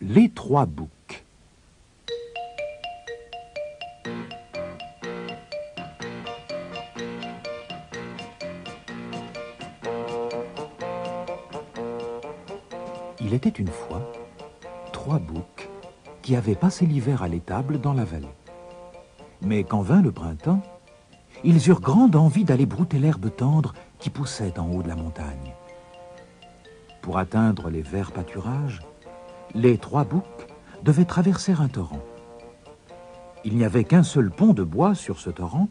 Les trois boucs. Il était une fois trois boucs qui avaient passé l'hiver à l'étable dans la vallée. Mais quand vint le printemps, ils eurent grande envie d'aller brouter l'herbe tendre qui poussait en haut de la montagne. Pour atteindre les verts pâturages, les trois boucs devaient traverser un torrent. Il n'y avait qu'un seul pont de bois sur ce torrent,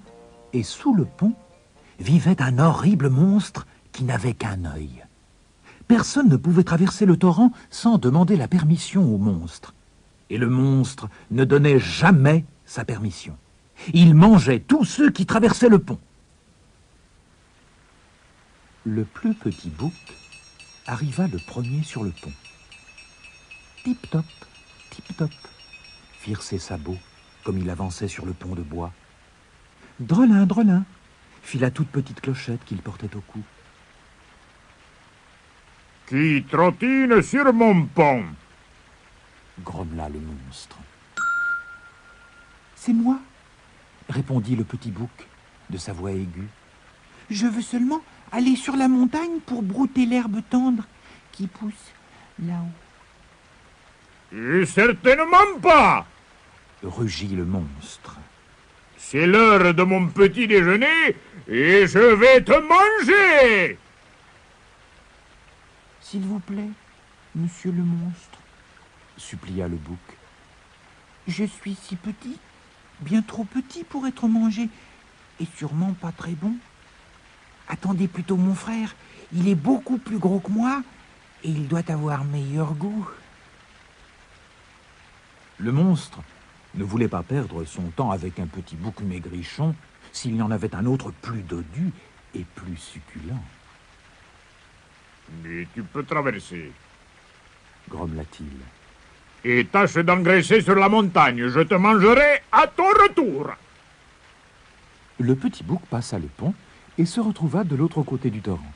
et sous le pont vivait un horrible monstre qui n'avait qu'un œil. Personne ne pouvait traverser le torrent sans demander la permission au monstre. Et le monstre ne donnait jamais sa permission. Il mangeait tous ceux qui traversaient le pont. Le plus petit bouc arriva le premier sur le pont. Tip-top, tip-top, firent ses sabots comme il avançait sur le pont de bois. Drelin, drelin, fit la toute petite clochette qu'il portait au cou. Qui trottine sur mon pont? Grommela le monstre. C'est moi, répondit le petit bouc de sa voix aiguë. Je veux seulement aller sur la montagne pour brouter l'herbe tendre qui pousse là-haut. Et certainement pas! Rugit le monstre. C'est l'heure de mon petit déjeuner et je vais te manger! S'il vous plaît, monsieur le monstre, supplia le bouc. Je suis si petit, bien trop petit pour être mangé, et sûrement pas très bon. Attendez plutôt mon frère, il est beaucoup plus gros que moi, et il doit avoir meilleur goût. Le monstre ne voulait pas perdre son temps avec un petit bouc maigrichon s'il y en avait un autre plus dodu et plus succulent. Mais tu peux traverser. Grommela-t-il. Et tâche d'engraisser sur la montagne, je te mangerai à ton retour. Le petit bouc passa le pont et se retrouva de l'autre côté du torrent.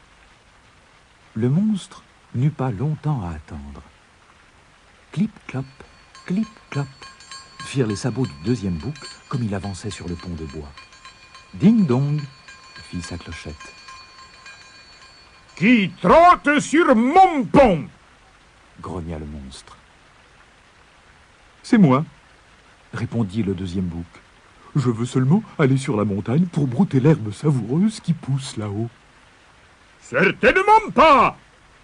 Le monstre n'eut pas longtemps à attendre. Clip-clop, clip-clop, firent les sabots du deuxième bouc comme il avançait sur le pont de bois. Ding-dong, fit sa clochette. Qui trotte sur mon pont? Grogna le monstre. C'est moi, répondit le deuxième bouc. Je veux seulement aller sur la montagne pour brouter l'herbe savoureuse qui pousse là-haut. Certainement pas!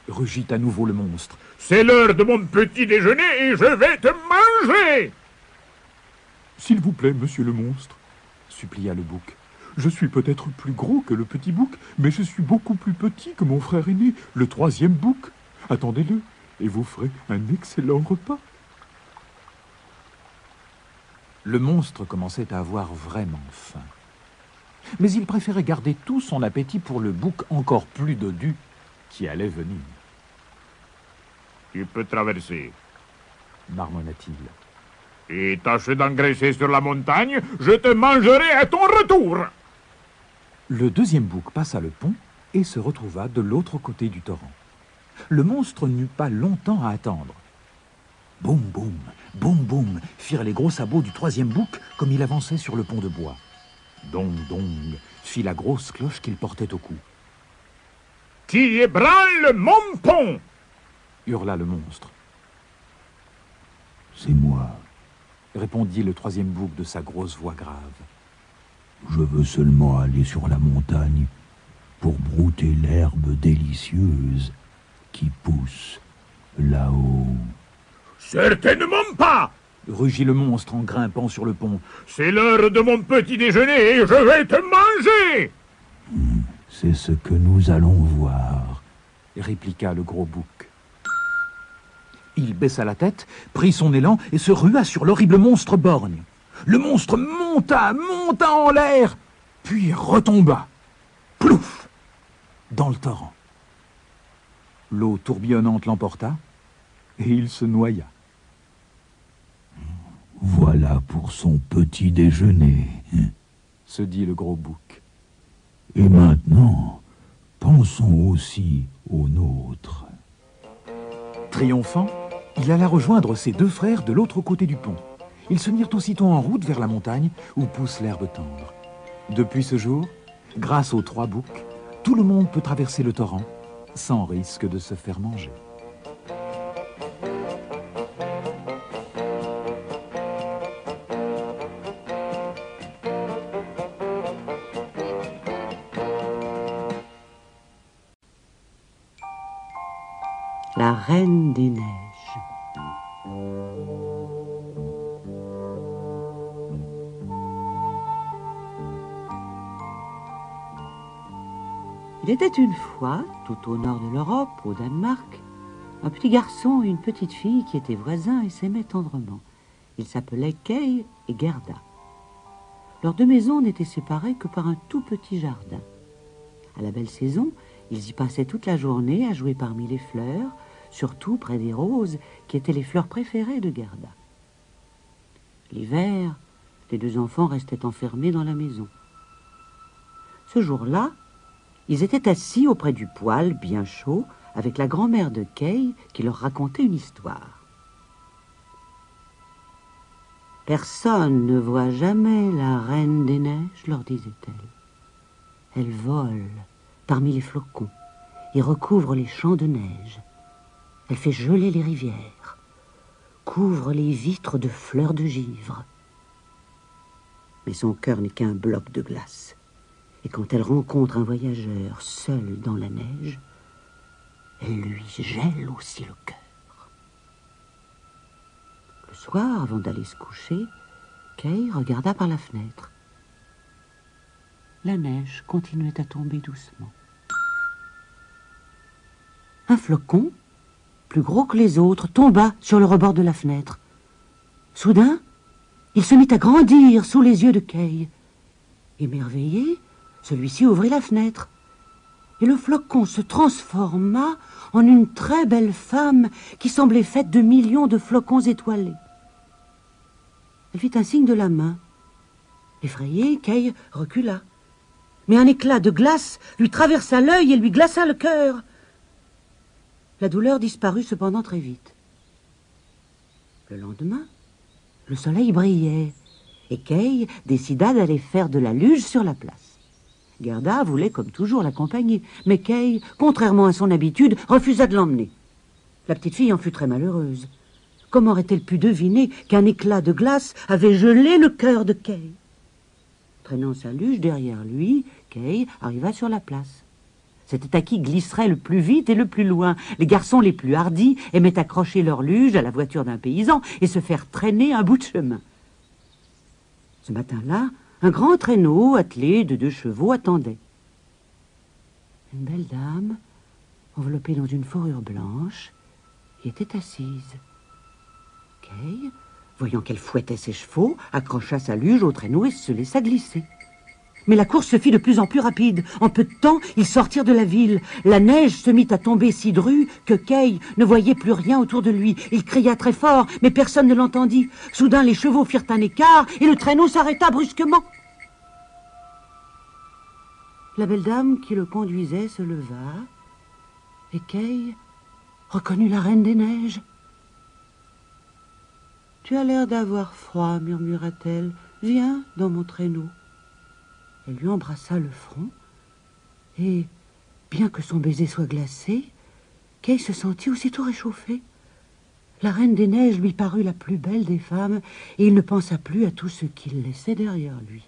Rugit à nouveau le monstre. C'est l'heure de mon petit déjeuner et je vais te manger! S'il vous plaît, monsieur le monstre, supplia le bouc. Je suis peut-être plus gros que le petit bouc, mais je suis beaucoup plus petit que mon frère aîné, le troisième bouc. Attendez-le, et vous ferez un excellent repas. Le monstre commençait à avoir vraiment faim. Mais il préférait garder tout son appétit pour le bouc encore plus dodu qui allait venir. Tu peux traverser. Marmonna-t-il. Et tâche d'engraisser sur la montagne, je te mangerai à ton retour. Le deuxième bouc passa le pont et se retrouva de l'autre côté du torrent. Le monstre n'eut pas longtemps à attendre. Boum, boum, boum, boum, firent les gros sabots du troisième bouc comme il avançait sur le pont de bois. Dong, dong, fit la grosse cloche qu'il portait au cou. Qui ébranle mon pont? Hurla le monstre. C'est moi, répondit le troisième bouc de sa grosse voix grave. Je veux seulement aller sur la montagne pour brouter l'herbe délicieuse qui pousse là-haut. Certainement pas! Rugit le monstre en grimpant sur le pont. C'est l'heure de mon petit déjeuner et je vais te manger! C'est ce que nous allons voir, répliqua le gros bouc. Il baissa la tête, prit son élan et se rua sur l'horrible monstre borgne. Le monstre monta en l'air, puis retomba, plouf, dans le torrent. L'eau tourbillonnante l'emporta et il se noya. Voilà pour son petit déjeuner, se dit le gros bouc. Et maintenant, pensons aussi au nôtre. Triomphant, Il alla rejoindre ses deux frères de l'autre côté du pont. Ils se mirent aussitôt en route vers la montagne où pousse l'herbe tendre. Depuis ce jour, grâce aux 3 boucs, tout le monde peut traverser le torrent sans risque de se faire manger. La Reine des Neiges. Il était une fois, tout au nord de l'Europe, au Danemark, un petit garçon et une petite fille qui étaient voisins et s'aimaient tendrement. Ils s'appelaient Kay et Gerda. Leurs 2 maisons n'étaient séparées que par un tout petit jardin. À la belle saison, ils y passaient toute la journée à jouer parmi les fleurs, surtout près des roses, qui étaient les fleurs préférées de Gerda. L'hiver, les 2 enfants restaient enfermés dans la maison. Ce jour-là, ils étaient assis auprès du poêle bien chaud, avec la grand-mère de Kay qui leur racontait une histoire. « Personne ne voit jamais la Reine des Neiges, leur disait-elle. Elle vole parmi les flocons et recouvre les champs de neige. Elle fait geler les rivières, couvre les vitres de fleurs de givre. Mais son cœur n'est qu'un bloc de glace. Et quand elle rencontre un voyageur seul dans la neige, elle lui gèle aussi le cœur. » Le soir, avant d'aller se coucher, Kay regarda par la fenêtre. La neige continuait à tomber doucement. Un flocon, plus gros que les autres, tomba sur le rebord de la fenêtre. Soudain, il se mit à grandir sous les yeux de Kay. Émerveillé, celui-ci ouvrit la fenêtre. Et le flocon se transforma en une très belle femme qui semblait faite de millions de flocons étoilés. Elle fit un signe de la main. Effrayé, Kay recula. Mais un éclat de glace lui traversa l'œil et lui glaça le cœur. La douleur disparut cependant très vite. Le lendemain, le soleil brillait et Kay décida d'aller faire de la luge sur la place. Gerda voulait comme toujours l'accompagner, mais Kay, contrairement à son habitude, refusa de l'emmener. La petite fille en fut très malheureuse. Comment aurait-elle pu deviner qu'un éclat de glace avait gelé le cœur de Kay? Traînant sa luge derrière lui, Kay arriva sur la place. C'était à qui glisserait le plus vite et le plus loin. Les garçons les plus hardis aimaient accrocher leur luge à la voiture d'un paysan et se faire traîner un bout de chemin. Ce matin-là, un grand traîneau attelé de 2 chevaux attendait. Une belle dame, enveloppée dans une fourrure blanche, y était assise. Kay, voyant qu'elle fouettait ses chevaux, accrocha sa luge au traîneau et se laissa glisser. Mais la course se fit de plus en plus rapide. En peu de temps, ils sortirent de la ville. La neige se mit à tomber si drue que Kay ne voyait plus rien autour de lui. Il cria très fort, mais personne ne l'entendit. Soudain, les chevaux firent un écart et le traîneau s'arrêta brusquement. La belle dame qui le conduisait se leva et Kay reconnut la Reine des Neiges. « Tu as l'air d'avoir froid, murmura-t-elle. Viens dans mon traîneau. » Elle lui embrassa le front, et, bien que son baiser soit glacé, Kay se sentit aussitôt réchauffé. La Reine des Neiges lui parut la plus belle des femmes, et il ne pensa plus à tout ce qu'il laissait derrière lui.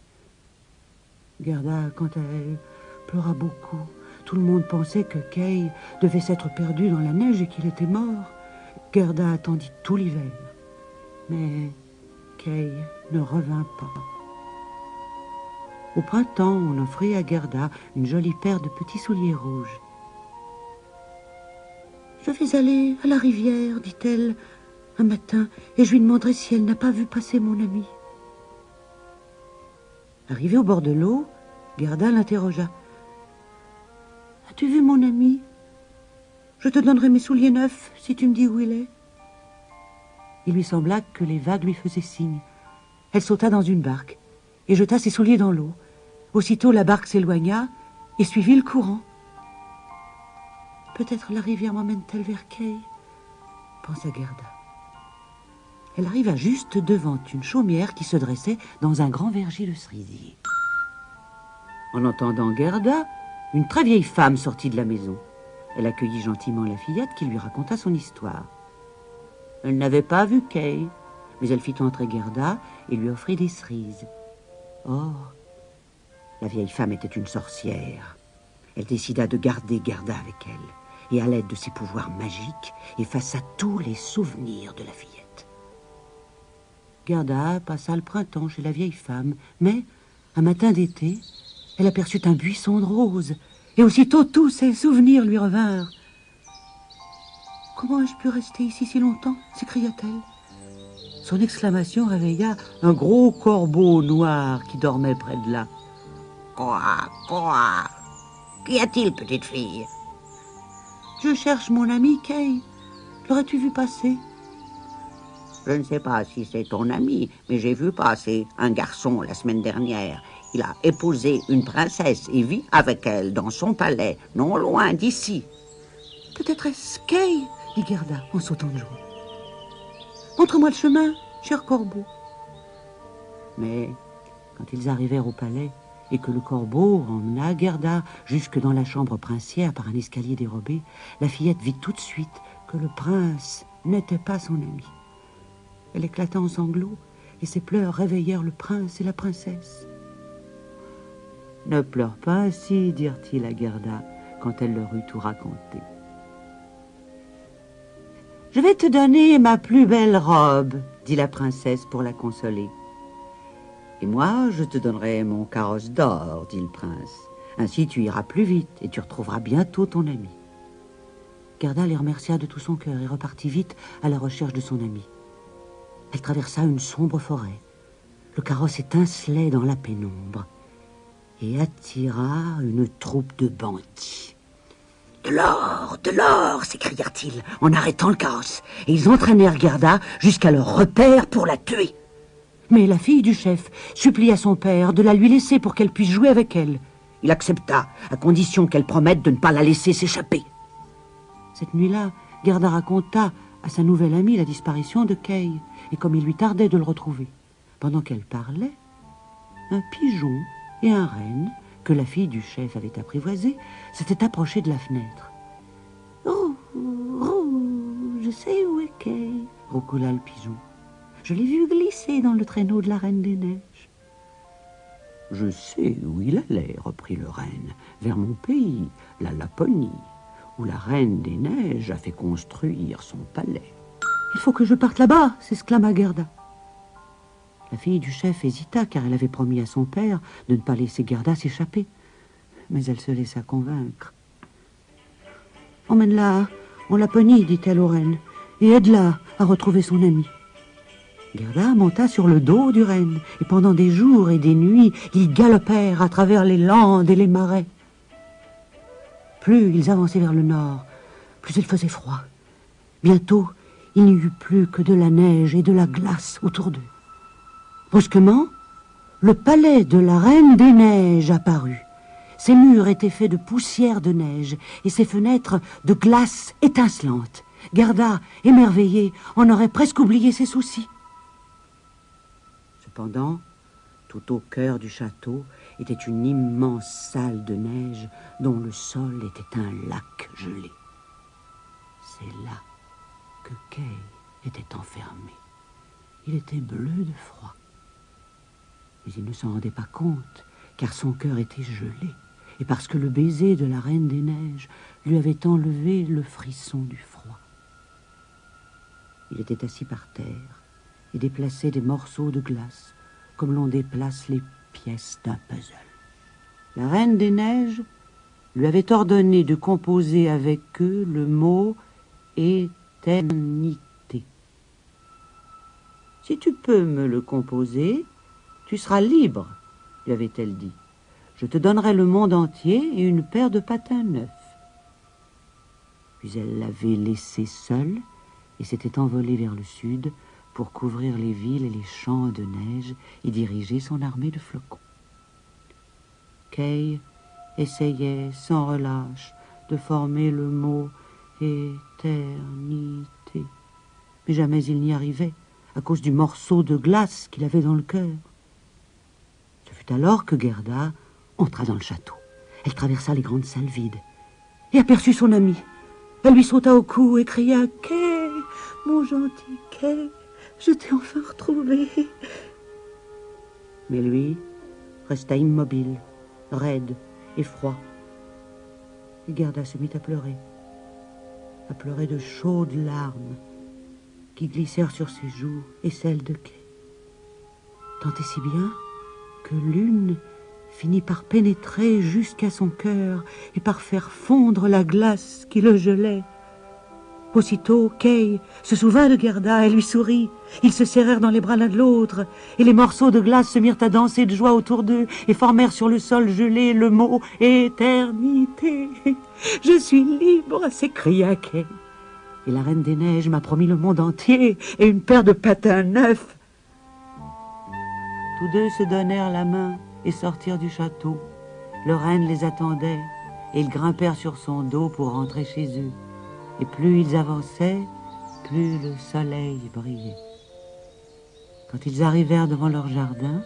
Gerda, quant à elle, pleura beaucoup. Tout le monde pensait que Kay devait s'être perdu dans la neige et qu'il était mort. Gerda attendit tout l'hiver, mais Kay ne revint pas. Au printemps, on offrit à Gerda une jolie paire de petits souliers rouges. « Je vais aller à la rivière, dit-elle, un matin, et je lui demanderai si elle n'a pas vu passer mon ami. » Arrivée au bord de l'eau, Gerda l'interrogea. « As-tu vu mon ami? Je te donnerai mes souliers neufs si tu me dis où il est. » Il lui sembla que les vagues lui faisaient signe. Elle sauta dans une barque et jeta ses souliers dans l'eau. Aussitôt, la barque s'éloigna et suivit le courant. « Peut-être la rivière m'emmène-t-elle vers Kay ?» pensa Gerda. Elle arriva juste devant une chaumière qui se dressait dans un grand verger de cerisier. En entendant Gerda, une très vieille femme sortit de la maison. Elle accueillit gentiment la fillette qui lui raconta son histoire. Elle n'avait pas vu Kay, mais elle fit entrer Gerda et lui offrit des cerises. Or, la vieille femme était une sorcière. Elle décida de garder Gerda avec elle, et à l'aide de ses pouvoirs magiques, effaça tous les souvenirs de la fillette. Gerda passa le printemps chez la vieille femme, mais, un matin d'été, elle aperçut un buisson de roses, et aussitôt tous ses souvenirs lui revinrent. « Comment ai-je pu rester ici si longtemps ?» s'écria-t-elle. Son exclamation réveilla un gros corbeau noir qui dormait près de là. « Quoi? Qu'y a-t-il, petite fille ?»« Je cherche mon ami Kay. L'aurais-tu vu passer ?»« Je ne sais pas si c'est ton ami, mais j'ai vu passer un garçon la semaine dernière. Il a épousé une princesse et vit avec elle dans son palais, non loin d'ici. »« Peut-être est-ce Kay ?» dit Gerda en sautant de joie. « Montre-moi le chemin, cher corbeau. » Mais quand ils arrivèrent au palais et que le corbeau emmena Gerda jusque dans la chambre princière par un escalier dérobé, la fillette vit tout de suite que le prince n'était pas son ami. Elle éclata en sanglots et ses pleurs réveillèrent le prince et la princesse. « Ne pleure pas ainsi, dirent-ils à Gerda quand elle leur eut tout raconté. « Je vais te donner ma plus belle robe, dit la princesse pour la consoler. Et moi, je te donnerai mon carrosse d'or, dit le prince. Ainsi tu iras plus vite et tu retrouveras bientôt ton ami. Gerda les remercia de tout son cœur et repartit vite à la recherche de son ami. Elle traversa une sombre forêt. Le carrosse étincelait dans la pénombre et attira une troupe de bandits. « De l'or !» s'écrièrent-ils en arrêtant le carrosse. Et ils entraînèrent Gerda jusqu'à leur repère pour la tuer. Mais la fille du chef supplia son père de la lui laisser pour qu'elle puisse jouer avec elle. Il accepta, à condition qu'elle promette de ne pas la laisser s'échapper. Cette nuit-là, Gerda raconta à sa nouvelle amie la disparition de Kay, et comme il lui tardait de le retrouver. Pendant qu'elle parlait, un pigeon et un renne, que la fille du chef avait apprivoisé, s'étaient approchés de la fenêtre. « Oh, je sais où est Kay, » roucoula le pigeon. « Je l'ai vu glisser dans le traîneau de la Reine des Neiges. »« Je sais où il allait, » reprit le renne, « vers mon pays, la Laponie, où la Reine des Neiges a fait construire son palais. »« Il faut que je parte là-bas, » s'exclama Gerda. La fille du chef hésita, car elle avait promis à son père de ne pas laisser Gerda s'échapper. Mais elle se laissa convaincre. « Emmène-la en Laponie, dit-elle au renne, et aide-la à retrouver son ami. » Gerda monta sur le dos du renne, et pendant des jours et des nuits, ils galopèrent à travers les landes et les marais. Plus ils avançaient vers le nord, plus il faisait froid. Bientôt, il n'y eut plus que de la neige et de la glace autour d'eux. Brusquement, le palais de la Reine des Neiges apparut. Ses murs étaient faits de poussière de neige et ses fenêtres de glace étincelante. Gerda, émerveillée, en aurait presque oublié ses soucis. Cependant, tout au cœur du château était une immense salle de neige dont le sol était un lac gelé. C'est là que Kay était enfermé. Il était bleu de froid. Mais il ne s'en rendait pas compte, car son cœur était gelé, et parce que le baiser de la Reine des Neiges lui avait enlevé le frisson du froid. Il était assis par terre et déplaçait des morceaux de glace, comme l'on déplace les pièces d'un puzzle. La Reine des Neiges lui avait ordonné de composer avec eux le mot « éternité ». « Si tu peux me le composer, tu seras libre, » lui avait-elle dit. « Je te donnerai le monde entier et une paire de patins neufs. » Puis elle l'avait laissé seule et s'était envolée vers le sud pour couvrir les villes et les champs de neige et diriger son armée de flocons. Kay essayait sans relâche de former le mot « éternité ». Mais jamais il n'y arrivait, à cause du morceau de glace qu'il avait dans le cœur. Ce fut alors que Gerda entra dans le château. Elle traversa les grandes salles vides et aperçut son ami. Elle lui sauta au cou et cria « Kay, mon gentil Kay, je t'ai enfin retrouvé !» Mais lui resta immobile, raide et froid. Et Gerda se mit à pleurer de chaudes larmes qui glissèrent sur ses joues et celles de Kay. Tant et si bien que l'une finit par pénétrer jusqu'à son cœur et par faire fondre la glace qui le gelait. Aussitôt, Kay se souvint de Gerda et lui sourit. Ils se serrèrent dans les bras l'un de l'autre, et les morceaux de glace se mirent à danser de joie autour d'eux et formèrent sur le sol gelé le mot « Éternité ». « Je suis libre !» s'écria Kay. Et la Reine des Neiges m'a promis le monde entier et une paire de patins neufs. Tous deux se donnèrent la main et sortirent du château. Le reine les attendait et ils grimpèrent sur son dos pour rentrer chez eux. Et plus ils avançaient, plus le soleil brillait. Quand ils arrivèrent devant leur jardin,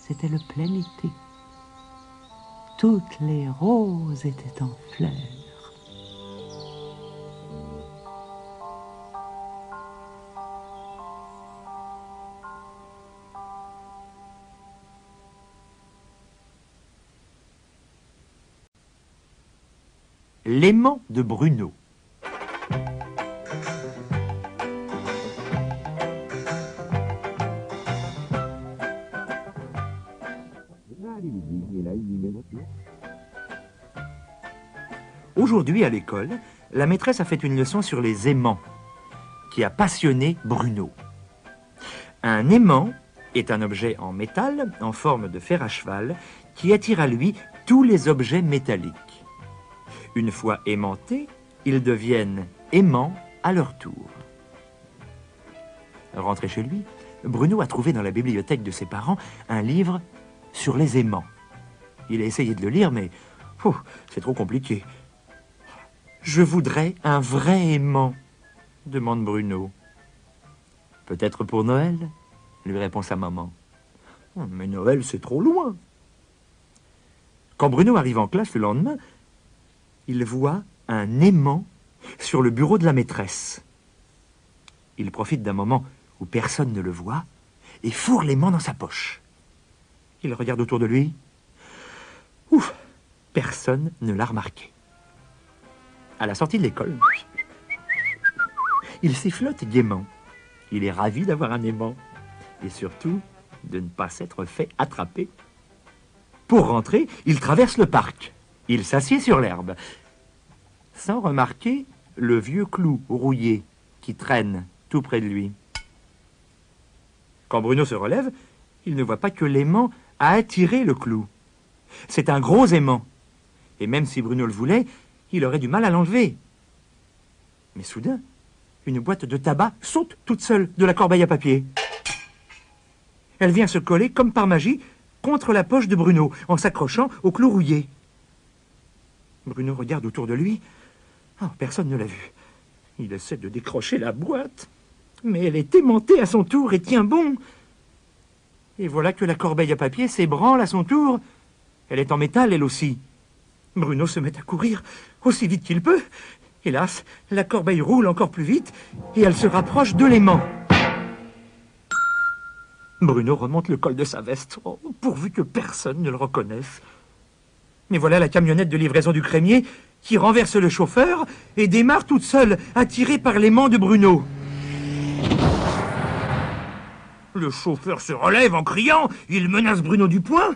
c'était le plein été. Toutes les roses étaient en fleurs. L'aimant de Bruno. Aujourd'hui, à l'école, la maîtresse a fait une leçon sur les aimants, qui a passionné Bruno. Un aimant est un objet en métal, en forme de fer à cheval, qui attire à lui tous les objets métalliques. Une fois aimantés, ils deviennent aimants à leur tour. Rentré chez lui, Bruno a trouvé dans la bibliothèque de ses parents un livre sur les aimants. Il a essayé de le lire, mais c'est trop compliqué. « Je voudrais un vrai aimant », demande Bruno. « Peut-être pour Noël », lui répond sa maman. « Mais Noël, c'est trop loin. » Quand Bruno arrive en classe le lendemain, il voit un aimant sur le bureau de la maîtresse. Il profite d'un moment où personne ne le voit et fourre l'aimant dans sa poche. Il regarde autour de lui. Ouf, personne ne l'a remarqué. À la sortie de l'école, il sifflote gaiement. Il est ravi d'avoir un aimant et surtout de ne pas s'être fait attraper. Pour rentrer, il traverse le parc. Il s'assied sur l'herbe, sans remarquer le vieux clou rouillé qui traîne tout près de lui. Quand Bruno se relève, il ne voit pas que l'aimant a attiré le clou. C'est un gros aimant, et même si Bruno le voulait, il aurait du mal à l'enlever. Mais soudain, une boîte de tabac saute toute seule de la corbeille à papier. Elle vient se coller, comme par magie, contre la poche de Bruno, en s'accrochant au clou rouillé. Bruno regarde autour de lui. Oh, personne ne l'a vu. Il essaie de décrocher la boîte, mais elle est aimantée à son tour et tient bon. Et voilà que la corbeille à papier s'ébranle à son tour. Elle est en métal, elle aussi. Bruno se met à courir aussi vite qu'il peut. Hélas, la corbeille roule encore plus vite et elle se rapproche de l'aimant. Bruno remonte le col de sa veste, pourvu que personne ne le reconnaisse. Mais voilà la camionnette de livraison du crémier qui renverse le chauffeur et démarre toute seule, attirée par l'aimant de Bruno. Le chauffeur se relève en criant, il menace Bruno du poing.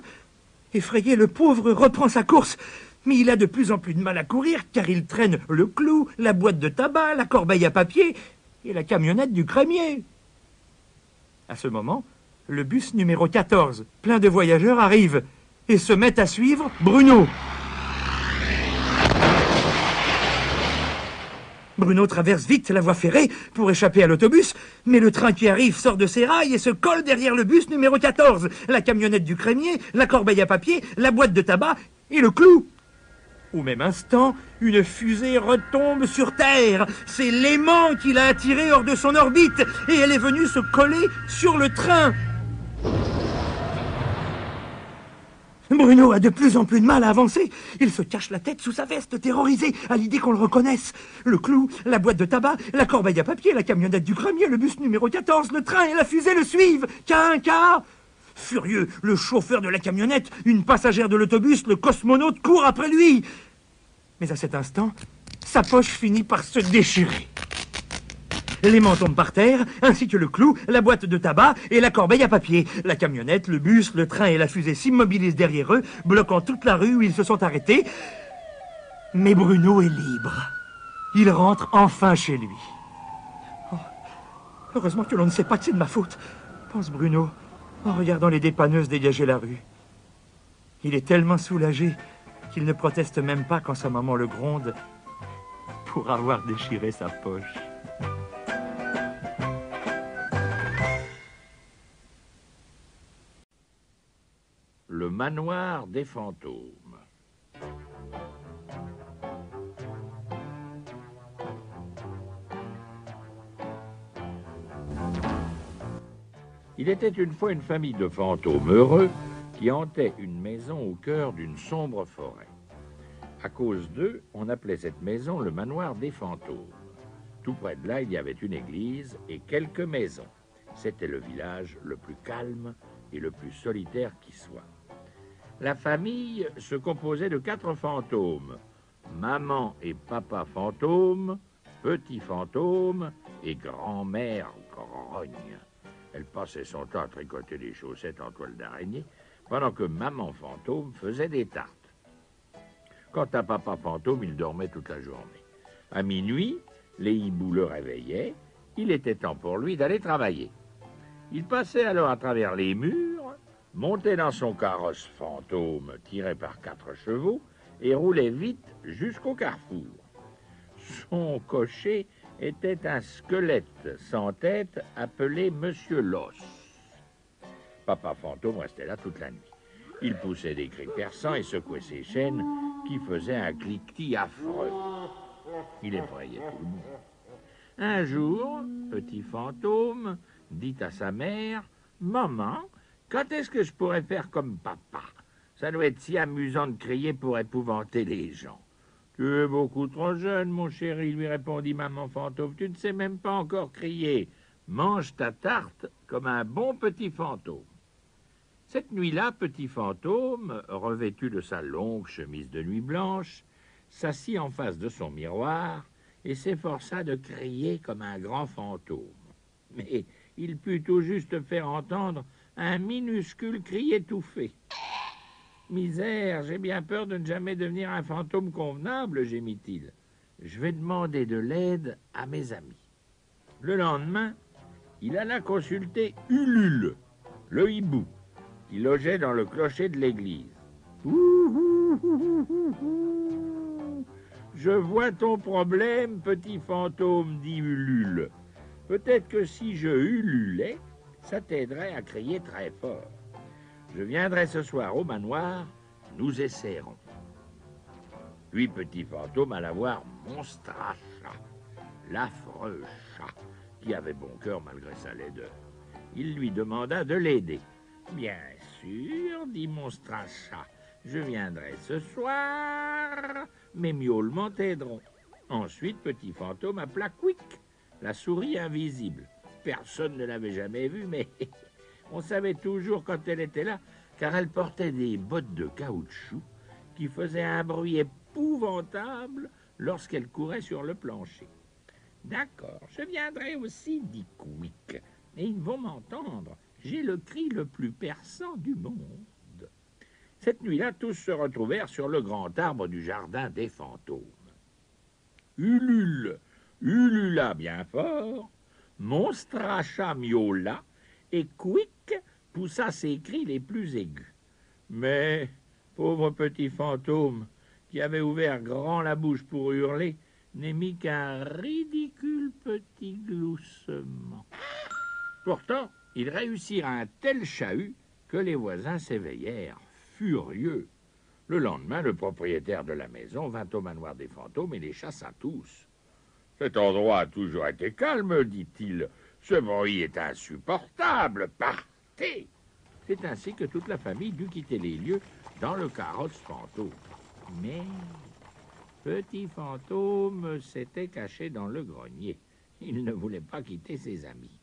Effrayé, le pauvre reprend sa course, mais il a de plus en plus de mal à courir car il traîne le clou, la boîte de tabac, la corbeille à papier et la camionnette du crémier. À ce moment, le bus numéro 14, plein de voyageurs, arrive et se met à suivre Bruno. Bruno traverse vite la voie ferrée pour échapper à l'autobus, mais le train qui arrive sort de ses rails et se colle derrière le bus numéro 14, la camionnette du crémier, la corbeille à papier, la boîte de tabac et le clou. Au même instant, une fusée retombe sur Terre. C'est l'aimant qui l'a attirée hors de son orbite et elle est venue se coller sur le train. Bruno a de plus en plus de mal à avancer. Il se cache la tête sous sa veste, terrorisé à l'idée qu'on le reconnaisse. Le clou, la boîte de tabac, la corbeille à papier, la camionnette du grenier, le bus numéro 14, le train et la fusée le suivent. K1K. Furieux, le chauffeur de la camionnette, une passagère de l'autobus, le cosmonaute court après lui. Mais à cet instant, sa poche finit par se déchirer. L'aimant tombe par terre, ainsi que le clou, la boîte de tabac et la corbeille à papier. La camionnette, le bus, le train et la fusée s'immobilisent derrière eux, bloquant toute la rue où ils se sont arrêtés. Mais Bruno est libre. Il rentre enfin chez lui. Oh, heureusement que l'on ne sait pas que c'est de ma faute, pense Bruno, en regardant les dépanneuses dégager la rue. Il est tellement soulagé qu'il ne proteste même pas quand sa maman le gronde pour avoir déchiré sa poche. Le manoir des fantômes. Il était une fois une famille de fantômes heureux qui hantaient une maison au cœur d'une sombre forêt. À cause d'eux, on appelait cette maison le manoir des fantômes. Tout près de là, il y avait une église et quelques maisons. C'était le village le plus calme et le plus solitaire qui soit. La famille se composait de 4 fantômes, maman et papa fantôme, petit fantôme et grand-mère grogne. Elle passait son temps à tricoter des chaussettes en toile d'araignée, pendant que maman fantôme faisait des tartes. Quant à papa fantôme, il dormait toute la journée. À minuit, les hiboux le réveillaient, il était temps pour lui d'aller travailler. Il passait alors à travers les murs, montait dans son carrosse fantôme tiré par 4 chevaux et roulait vite jusqu'au carrefour. Son cocher était un squelette sans tête appelé Monsieur Los. Papa fantôme restait là toute la nuit. Il poussait des cris perçants et secouait ses chaînes qui faisaient un cliquetis affreux. Il effrayait tout le monde. Un jour, petit fantôme dit à sa mère « Maman, quand est-ce que je pourrais faire comme papa? Ça doit être si amusant de crier pour épouvanter les gens. » « Tu es beaucoup trop jeune, mon chéri, lui répondit maman fantôme. Tu ne sais même pas encore crier. Mange ta tarte comme un bon petit fantôme. Cette nuit-là, petit fantôme, revêtu de sa longue chemise de nuit blanche, s'assit en face de son miroir et s'efforça de crier comme un grand fantôme. Mais il put tout juste faire entendre un minuscule cri étouffé. « Misère, j'ai bien peur de ne jamais devenir un fantôme convenable, gémit-il. Je vais demander de l'aide à mes amis. » Le lendemain, il alla consulter Ulule, le hibou, qui logeait dans le clocher de l'église. « Je vois ton problème, petit fantôme, dit Ulule. Peut-être que si je ululais, ça t'aiderait à crier très fort. Je viendrai ce soir au manoir, nous essaierons. » Puis petit fantôme alla voir Monstracha, l'affreux chat, qui avait bon cœur malgré sa laideur. Il lui demanda de l'aider. « Bien sûr, dit Monstracha, je viendrai ce soir, mes miaulements t'aideront. » Ensuite, petit fantôme appela Quick, la souris invisible. Personne ne l'avait jamais vue, mais on savait toujours quand elle était là, car elle portait des bottes de caoutchouc qui faisaient un bruit épouvantable lorsqu'elle courait sur le plancher. « D'accord, je viendrai aussi, dit Quick, mais ils vont m'entendre. J'ai le cri le plus perçant du monde. » Cette nuit-là, tous se retrouvèrent sur le grand arbre du jardin des fantômes. Ulule ulula bien fort, Monstracha miaula, et Quick poussa ses cris les plus aigus. Mais, pauvre petit fantôme, qui avait ouvert grand la bouche pour hurler, n'émit qu'un ridicule petit gloussement. Pourtant, ils réussirent un tel chahut que les voisins s'éveillèrent, furieux. Le lendemain, le propriétaire de la maison vint au manoir des fantômes et les chassa tous. « Cet endroit a toujours été calme, dit-il. Ce bruit est insupportable. Partez !» C'est ainsi que toute la famille dut quitter les lieux dans le carrosse fantôme. Mais Petit Fantôme s'était caché dans le grenier. Il ne voulait pas quitter ses amis.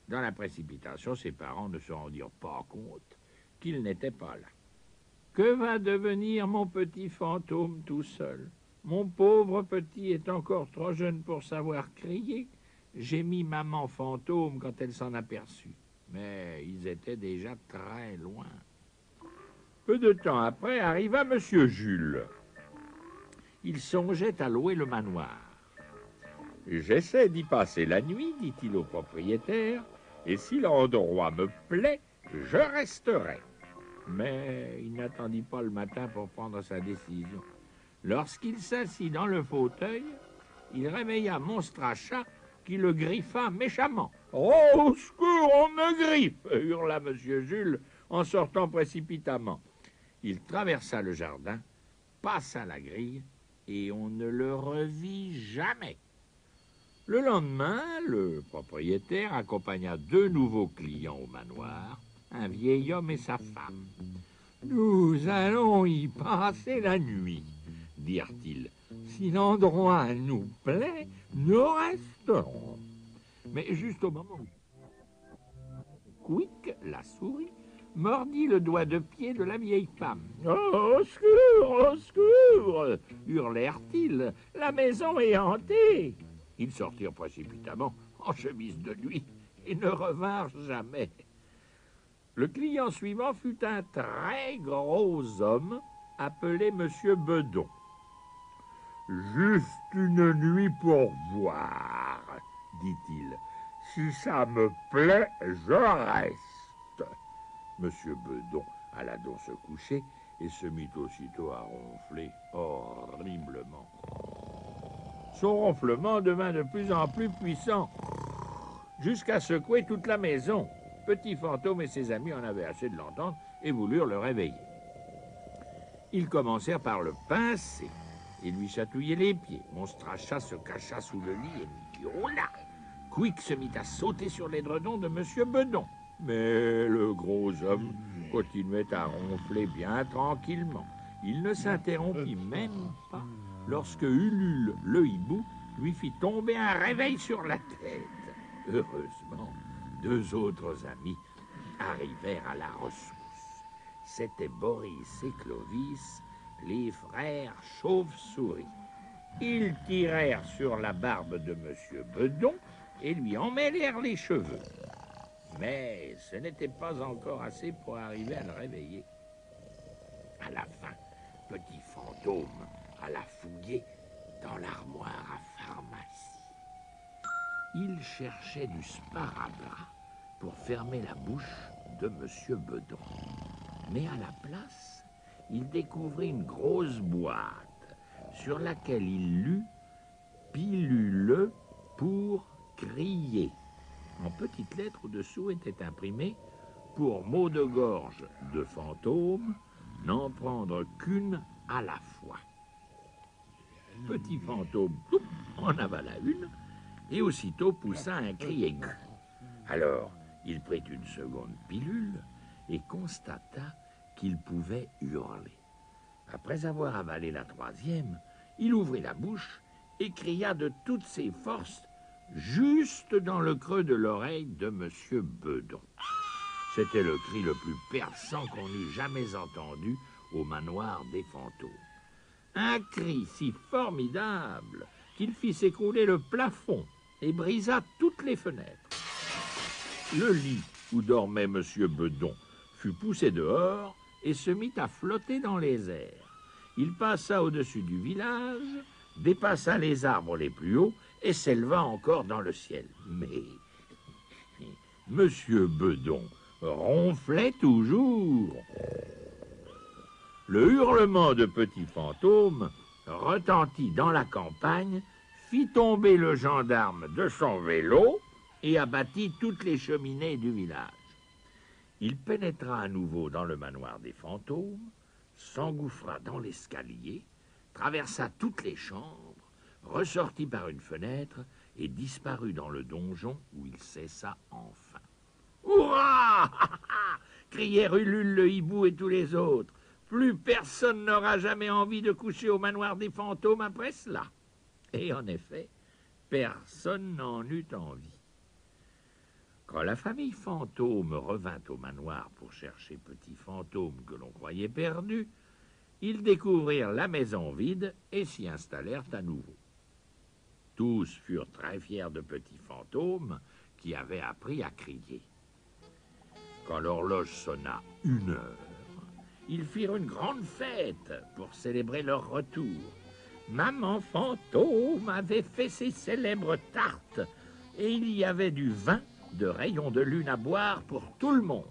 Dans la précipitation, ses parents ne se rendirent pas compte qu'il n'était pas là. Que va devenir mon petit fantôme tout seul? Mon pauvre petit est encore trop jeune pour savoir crier. J'ai mis maman fantôme quand elle s'en aperçut. Mais ils étaient déjà très loin. Peu de temps après arriva Monsieur Jules. Il songeait à louer le manoir. « J'essaie d'y passer la nuit, dit-il au propriétaire, et si l'endroit me plaît, je resterai. » Mais il n'attendit pas le matin pour prendre sa décision. Lorsqu'il s'assit dans le fauteuil, il réveilla Monstre à Chat qui le griffa méchamment. « Oh, au secours, on me griffe !» hurla Monsieur Jules en sortant précipitamment. Il traversa le jardin, passa la grille, et on ne le revit jamais. Le lendemain, le propriétaire accompagna 2 nouveaux clients au manoir, un vieil homme et sa femme. « Nous allons y passer la nuit, dirent-ils. Si l'endroit nous plaît, nous resterons. » Mais juste au moment où Quick, la souris, mordit le doigt de pied de la vieille femme. « Au secours, au secours !» hurlèrent-ils. « La maison est hantée !» Ils sortirent précipitamment, en chemise de nuit, et ne revinrent jamais. Le client suivant fut un très gros homme, appelé Monsieur Bedon. « Juste une nuit pour voir, dit-il. Si ça me plaît, je reste. » Monsieur Bedon alla donc se coucher et se mit aussitôt à ronfler horriblement. Son ronflement devint de plus en plus puissant, jusqu'à secouer toute la maison. Petit Fantôme et ses amis en avaient assez de l'entendre et voulurent le réveiller. Ils commencèrent par le pincer et lui chatouiller les pieds. Monstre à Chat se cacha sous le lit et miaula. Quick se mit à sauter sur l'édredon de Monsieur Bedon. Mais le gros homme continuait à ronfler bien tranquillement. Il ne s'interrompit même pas lorsque Ulule, le hibou, lui fit tomber un réveil sur la tête. Heureusement, 2 autres amis arrivèrent à la ressource. C'étaient Boris et Clovis, les frères Chauve-souris. Ils tirèrent sur la barbe de Monsieur Bedon et lui emmêlèrent les cheveux. Mais ce n'était pas encore assez pour arriver à le réveiller. À la fin, Petit Fantôme alla fouiller dans l'armoire à pharmacie. Il cherchait du sparadrap pour fermer la bouche de Monsieur Bedon. Mais à la place, il découvrit une grosse boîte sur laquelle il lut « Pilule pour crier ». En petites lettres au-dessous était imprimé « Pour maux de gorge de fantôme, n'en prendre qu'une à la fois ». Petit Fantôme en avala une et aussitôt poussa un cri aigu. Alors, il prit une seconde pilule et constata qu'il pouvait hurler. Après avoir avalé la 3e, il ouvrit la bouche et cria de toutes ses forces juste dans le creux de l'oreille de Monsieur Bedon. C'était le cri le plus perçant qu'on eût jamais entendu au manoir des fantômes. Un cri si formidable qu'il fit s'écrouler le plafond et brisa toutes les fenêtres. Le lit où dormait Monsieur Bedon fut poussé dehors et se mit à flotter dans les airs. Il passa au-dessus du village, dépassa les arbres les plus hauts et s'éleva encore dans le ciel. Mais Monsieur Bedon ronflait toujours. Le hurlement de Petit Fantôme retentit dans la campagne, fit tomber le gendarme de son vélo et abattit toutes les cheminées du village. Il pénétra à nouveau dans le manoir des fantômes, s'engouffra dans l'escalier, traversa toutes les chambres, ressortit par une fenêtre et disparut dans le donjon où il cessa enfin. « Hurrah !» crièrent Ulule le hibou et tous les autres. Plus personne n'aura jamais envie de coucher au manoir des fantômes après cela. Et en effet, personne n'en eut envie. Quand la famille fantôme revint au manoir pour chercher Petit Fantôme que l'on croyait perdu, ils découvrirent la maison vide et s'y installèrent à nouveau. Tous furent très fiers de Petit Fantôme qui avait appris à crier. Quand l'horloge sonna 1 heure, ils firent une grande fête pour célébrer leur retour. Maman Fantôme avait fait ses célèbres tartes et il y avait du vin de rayons de lune à boire pour tout le monde.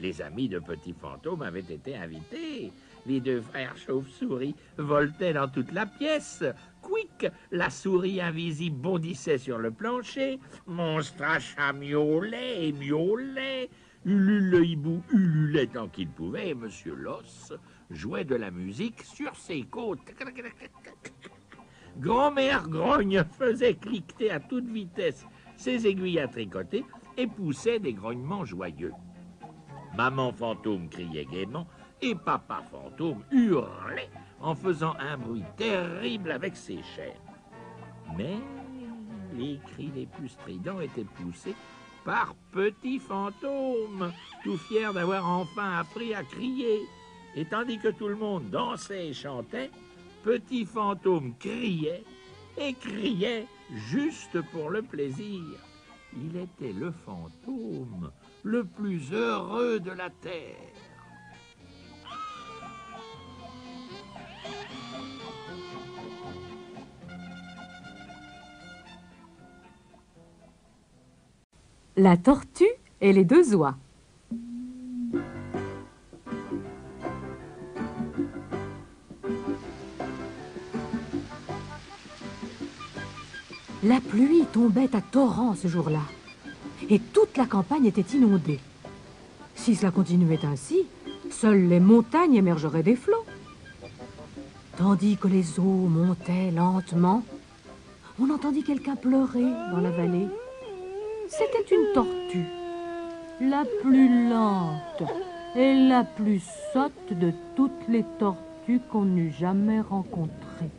Les amis de Petit Fantôme avaient été invités. Les 2 frères chauves-souris voletaient dans toute la pièce. Quick, la souris invisible bondissait sur le plancher. Monstre à chat miaulait et miaulait. Ulule le hibou ululait tant qu'il pouvait et Monsieur Loss jouait de la musique sur ses côtes. Grand-mère Grogne faisait cliqueter à toute vitesse ses aiguilles à tricoter et poussait des grognements joyeux. Maman Fantôme criait gaiement et Papa Fantôme hurlait en faisant un bruit terrible avec ses chaînes. Mais les cris les plus stridents étaient poussés par Petit Fantôme, tout fier d'avoir enfin appris à crier. Et tandis que tout le monde dansait et chantait, Petit Fantôme criait et criait juste pour le plaisir. Il était le fantôme le plus heureux de la terre. La tortue et les 2 oies. La pluie tombait à torrents ce jour-là, et toute la campagne était inondée. Si cela continuait ainsi, seules les montagnes émergeraient des flots. Tandis que les eaux montaient lentement, on entendit quelqu'un pleurer dans la vallée. C'était une tortue, la plus lente et la plus sotte de toutes les tortues qu'on eût jamais rencontrées.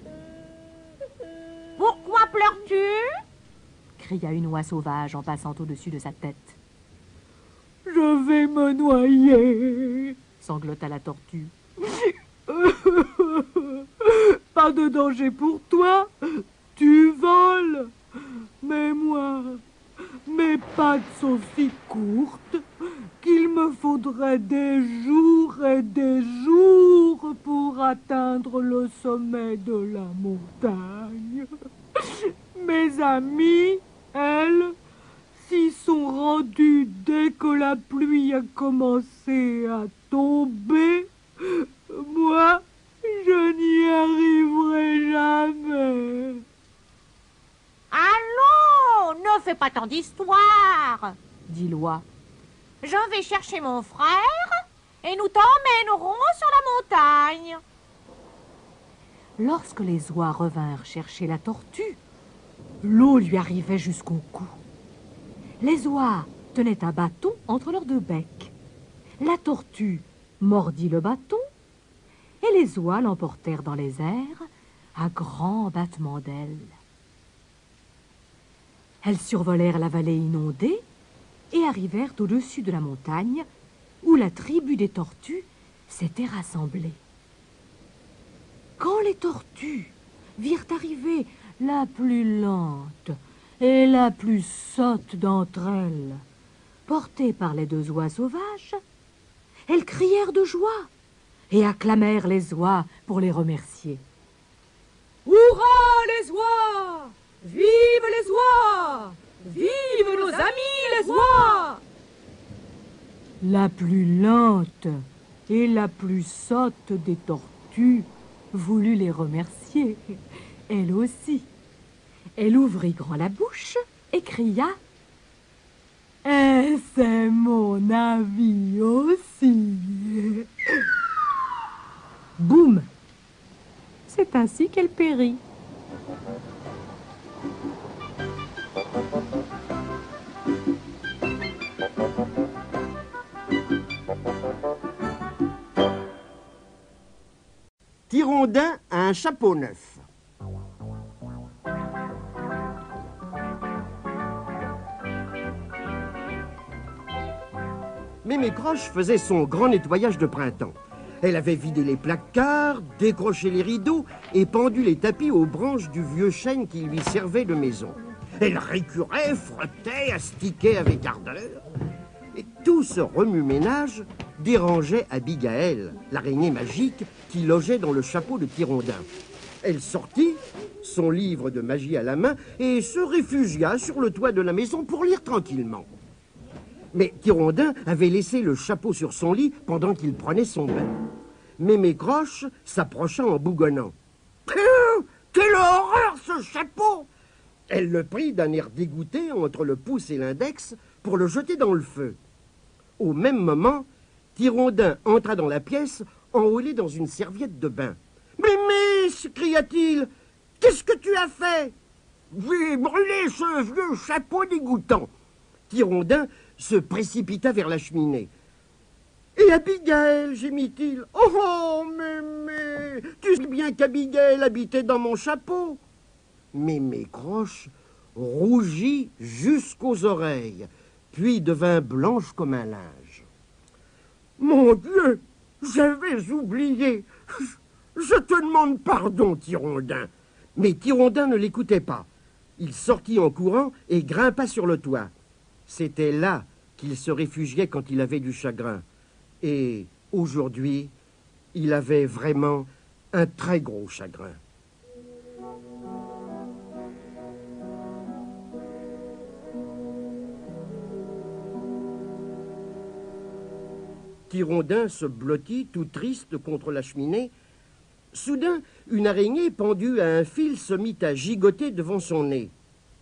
« Pourquoi pleures-tu » cria une oie sauvage en passant au-dessus de sa tête. « Je vais me noyer » sanglota la tortue. « Pas de danger pour toi, tu voles, mais moi... Mes pattes sont si courtes qu'il me faudrait des jours et des jours pour atteindre le sommet de la montagne. Mes amis, elles, s'y sont rendues dès que la pluie a commencé à tomber. Moi, je n'y arriverai jamais. Allons, ne fais pas tant d'histoire, dit l'oie. Je vais chercher mon frère et nous t'emmènerons sur la montagne. Lorsque les oies revinrent chercher la tortue, l'eau lui arrivait jusqu'au cou. Les oies tenaient un bâton entre leurs 2 becs. La tortue mordit le bâton et les oies l'emportèrent dans les airs à grands battements d'ailes. Elles survolèrent la vallée inondée et arrivèrent au-dessus de la montagne où la tribu des tortues s'était rassemblée. Quand les tortues virent arriver la plus lente et la plus sotte d'entre elles, portées par les 2 oies sauvages, elles crièrent de joie et acclamèrent les oies pour les remercier. « Hurrah les oies! Vive les oies! Vive nos amis les oies !» La plus lente et la plus sotte des tortues voulut les remercier, elle aussi. Elle ouvrit grand la bouche et cria « Et c'est mon avis aussi !» Boum! C'est ainsi qu'elle périt. Tirondin a un chapeau neuf. Mémé Croche faisait son grand nettoyage de printemps. Elle avait vidé les placards, décroché les rideaux et pendu les tapis aux branches du vieux chêne qui lui servait de maison. Elle récurait, frottait, astiquait avec ardeur. Et tout ce remue-ménage dérangeait Abigaël, l'araignée magique qui logeait dans le chapeau de Tirondin. Elle sortit, son livre de magie à la main, et se réfugia sur le toit de la maison pour lire tranquillement. Mais Tirondin avait laissé le chapeau sur son lit pendant qu'il prenait son bain. Mémé Croche s'approcha en bougonnant. « Quelle horreur, ce chapeau !» Elle le prit d'un air dégoûté entre le pouce et l'index pour le jeter dans le feu. Au même moment, Tirondin entra dans la pièce, enroulé dans une serviette de bain. « Mémé !» s'écria-t-il. « Qu'est-ce que tu as fait ?»« J'ai brûlé ce vieux chapeau dégoûtant. » Tirondin se précipita vers la cheminée. « Et Abigaël ?» gémit-il. « Oh, Mémé, tu sais bien qu'Abigaël habitait dans mon chapeau. » Mémé Croche rougit jusqu'aux oreilles, puis devint blanche comme un linge. « Mon Dieu, j'avais oublié. Je te demande pardon, Tirondin. » Mais Tirondin ne l'écoutait pas. Il sortit en courant et grimpa sur le toit. C'était là qu'il se réfugiait quand il avait du chagrin. Et aujourd'hui, il avait vraiment un très gros chagrin. Tirondin se blottit, tout triste, contre la cheminée. Soudain, une araignée pendue à un fil se mit à gigoter devant son nez.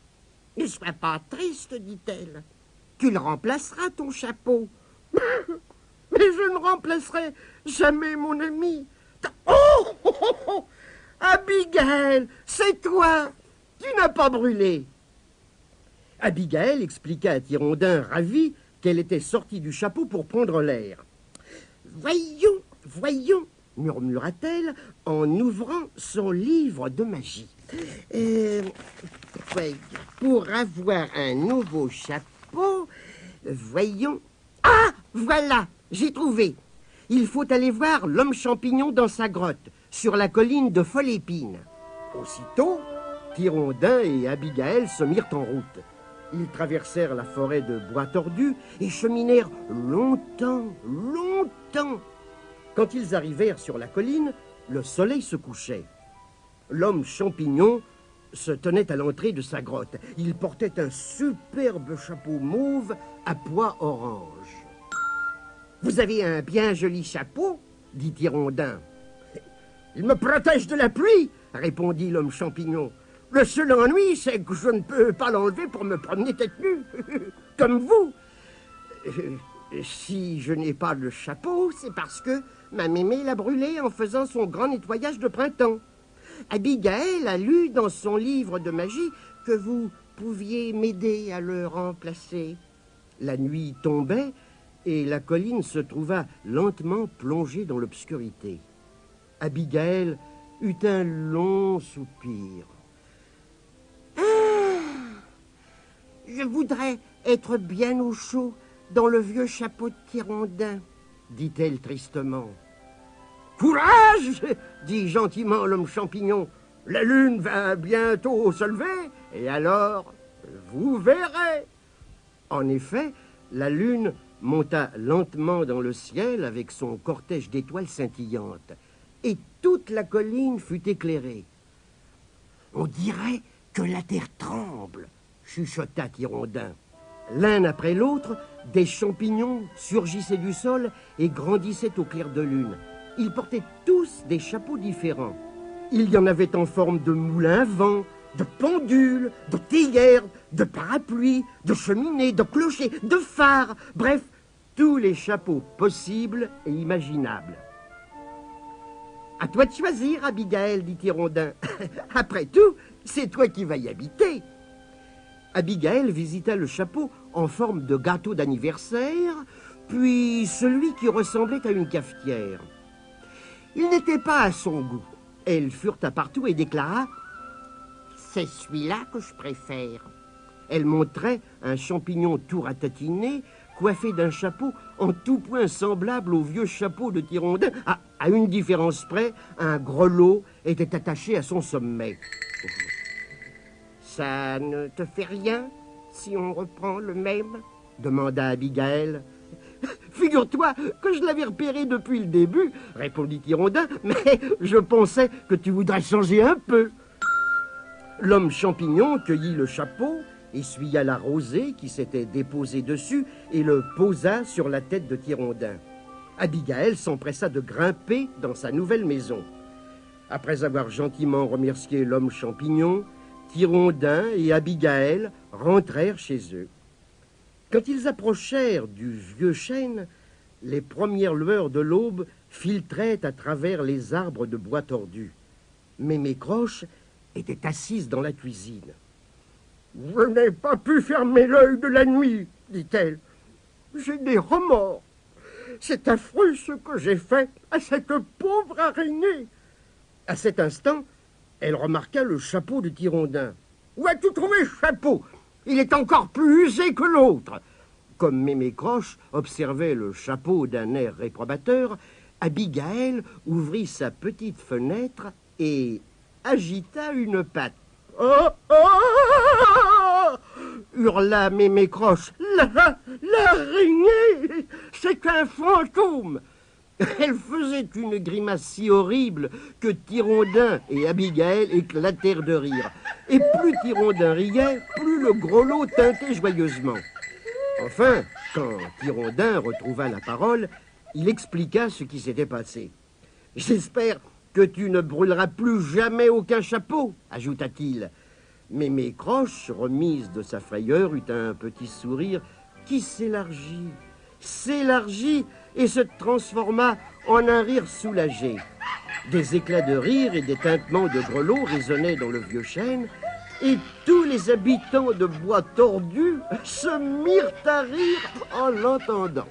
« Ne sois pas triste, dit-elle. Tu le remplaceras, ton chapeau. »« Mais je ne remplacerai jamais mon ami. »« Oh, Abigaël, c'est toi. Tu n'as pas brûlé. » Abigaël expliqua à Tirondin, ravie, qu'elle était sortie du chapeau pour prendre l'air. « Voyons, murmura-t-elle en ouvrant son livre de magie. Pour avoir un nouveau chapeau, voyons... Ah, voilà, j'ai trouvé. Il faut aller voir l'homme champignon dans sa grotte, sur la colline de Folépine. Aussitôt, Tirondin et Abigaël se mirent en route. Ils traversèrent la forêt de bois tordus et cheminèrent longtemps. Quand ils arrivèrent sur la colline, le soleil se couchait. L'homme champignon se tenait à l'entrée de sa grotte. Il portait un superbe chapeau mauve à pois orange. « Vous avez un bien joli chapeau ?» dit Tirondin. « Il me protège de la pluie » répondit l'homme champignon. « Le seul ennui, c'est que je ne peux pas l'enlever pour me promener tête nue, comme vous. Si je n'ai pas le chapeau, c'est parce que ma mémé l'a brûlé en faisant son grand nettoyage de printemps. Abigaël a lu dans son livre de magie que vous pouviez m'aider à le remplacer. » La nuit tombait et la colline se trouva lentement plongée dans l'obscurité. Abigaël eut un long soupir. « Je voudrais être bien au chaud dans le vieux chapeau de Tirondin, » dit-elle tristement. « Courage !» dit gentiment l'homme champignon. « La lune va bientôt se lever, et alors, vous verrez. » En effet, la lune monta lentement dans le ciel avec son cortège d'étoiles scintillantes, et toute la colline fut éclairée. « On dirait que la terre tremble, » chuchota Tirondin. L'un après l'autre, des champignons surgissaient du sol et grandissaient au clair de lune. Ils portaient tous des chapeaux différents. Il y en avait en forme de moulin à vent, de pendule, de théière, de parapluie, de cheminée, de clocher, de phare, bref, tous les chapeaux possibles et imaginables. À toi de choisir, Abigail, dit Hirondin. Après tout, c'est toi qui vas y habiter. Abigail visita le chapeau en forme de gâteau d'anniversaire, puis celui qui ressemblait à une cafetière. Il n'était pas à son goût. Elle fureta partout et déclara « C'est celui-là que je préfère ». Elle montrait un champignon tout ratatiné, coiffé d'un chapeau en tout point semblable au vieux chapeau de Hirondin. À une différence près, un grelot était attaché à son sommet. « Ça ne te fait rien si on reprend le même ?» demanda Abigail. « Figure-toi que je l'avais repéré depuis le début, » répondit Hirondin, « mais je pensais que tu voudrais changer un peu. » L'homme champignon cueillit le chapeau, essuya la rosée qui s'était déposée dessus et le posa sur la tête de Hirondin. Abigail s'empressa de grimper dans sa nouvelle maison. Après avoir gentiment remercié l'homme champignon, Hirondin et Abigail rentrèrent chez eux. Quand ils approchèrent du vieux chêne, les premières lueurs de l'aube filtraient à travers les arbres de bois tordus. Mémé Croche était assise dans la cuisine. « Je n'ai pas pu fermer l'œil de la nuit, dit-elle. J'ai des remords. C'est affreux ce que j'ai fait à cette pauvre araignée. » À cet instant, elle remarqua le chapeau de Hirondin. « Où as-tu trouvé ce chapeau? Il est encore plus usé que l'autre. » Comme Mémé Croche observait le chapeau d'un air réprobateur, Abigail ouvrit sa petite fenêtre et agita une patte. « Oh, oh !» hurla Mémé Croche. « L'araignée, c'est qu'un fantôme !» Elle faisait une grimace si horrible que Hirondin et Abigail éclatèrent de rire. Et plus Hirondin riait, plus le grelot tintait joyeusement. Enfin, quand Hirondin retrouva la parole, il expliqua ce qui s'était passé. « J'espère que tu ne brûleras plus jamais aucun chapeau, ajouta-t-il. Mémé Croche, remise de sa frayeur, eut un petit sourire qui s'élargit et se transforma en un rire soulagé. Des éclats de rire et des tintements de grelots résonnaient dans le vieux chêne, et tous les habitants de Bois Tordu se mirent à rire en l'entendant.